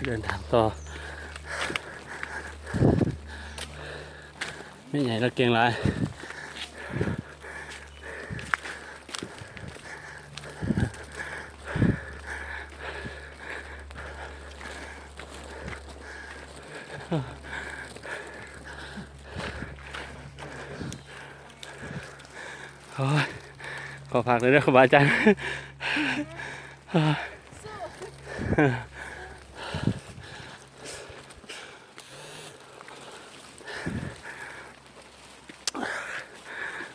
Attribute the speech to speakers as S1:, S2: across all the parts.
S1: เดินทางต่อไม่ใหญ่แล้วเก่งหลายขอพักเลยนะครูบาอาจารย์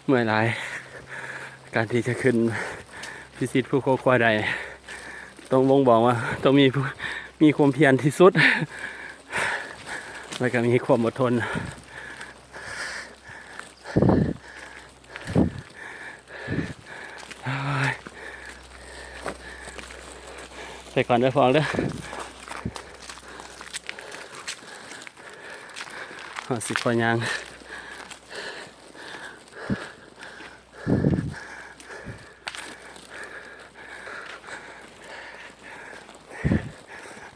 S1: เมื่อไรการที่จะขึ้นพิชิตภูเขาควายใดต้องบ่งบอกว่าต้องมีความเพียรที่สุดแล้วก็มีความอดทนไปก่อนได้ฟองเด้อสิคอยยาง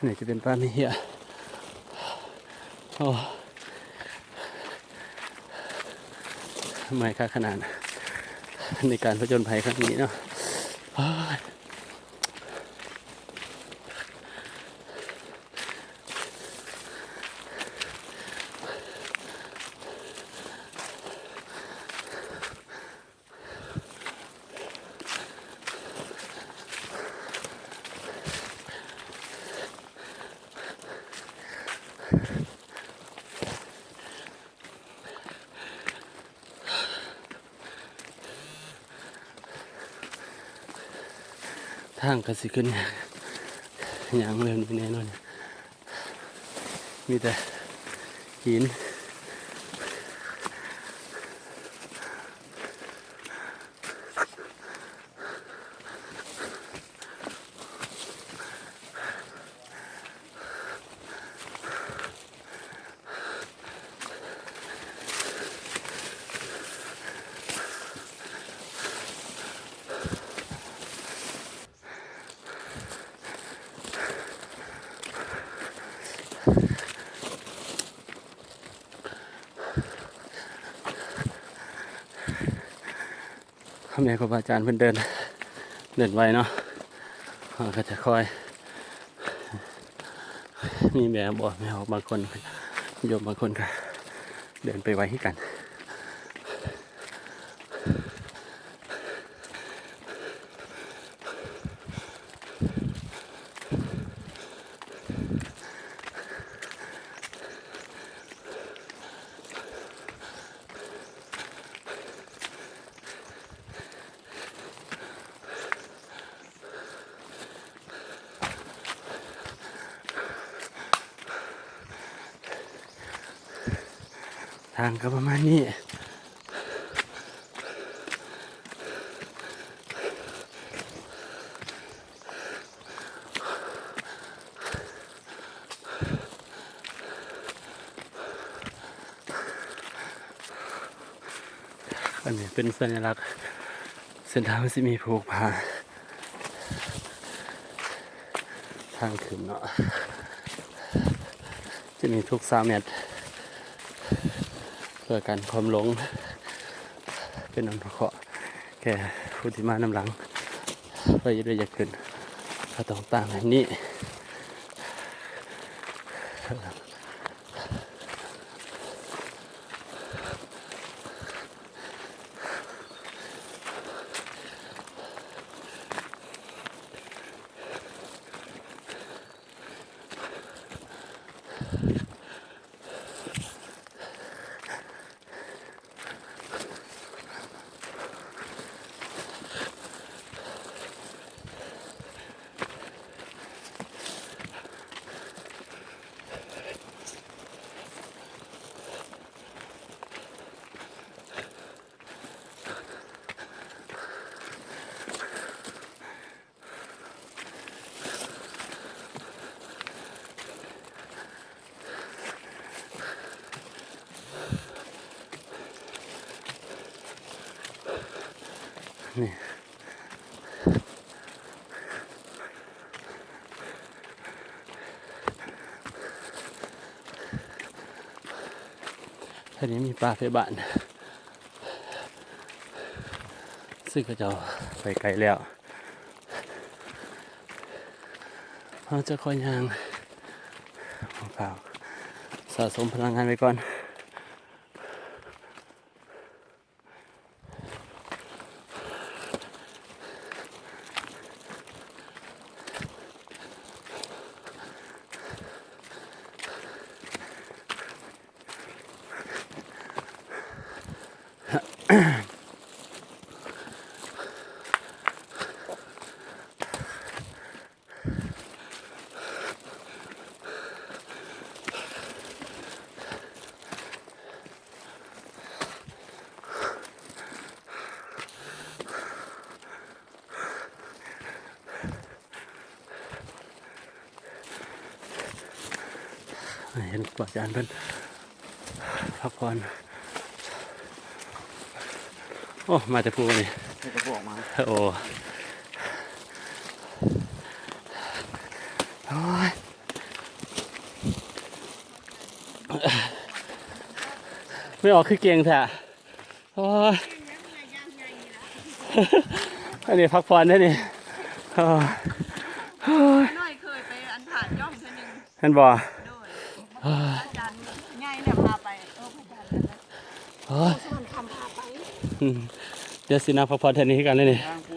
S1: นี่จะเป็นป้านี่เหี้ยโอ้ไม่ค่าขนาดในการผจญภัยครั้งนี้เนาะทางก็สิขึ้นอย่างเร็วนี้แน่นอนมีแต่หินแม่ครูบาอาจารย์เพิ่นเดินไวเนาะก็จะคอยมีแบบบอกแม่บางคนโยมบางคนก็เดินไปไวให้กันทางก็ประมาณนี้อันนี้เป็นสัญลักษณ์เส้นทางมันจะมีผูกผ้าทางขึ้นเนาะจะมีทุก3 เมตรเพื่อการความหลงเป็นอันประเคาะแก่ผู้ที่มานำหลังเพื่อจะได้อยากขึ้นก็ต้องตามแบบนี้นี่ ท่านี้มีปลาเพบานซึ่งก็จะไปไกลแล้วเราจะคอยยางเปล่าสะสมพลังงานไว้ก่อนเห็นปลาจานเพิ่นพักผ่อนโอ้มาแต่พูนี่
S2: นี่ก็บอกมา
S1: โอ้ยไม่ออกคือเก่งแท้โอ้ยอันนี้พักผ่อนได้นี่โอ้ย
S3: น้อยเคยไปอันผ่านย่องเท่านึง
S1: เห็นบ่
S3: โดยอาจารย์ง่ายเนี่ยพาไปพระอาจารย์นั่นแหละ
S1: โอ้ย
S3: ส่วนคำพาไป
S1: เดี๋ยวสินะพักผ่อนแทนนี้กันเลยนี่
S2: ทางพู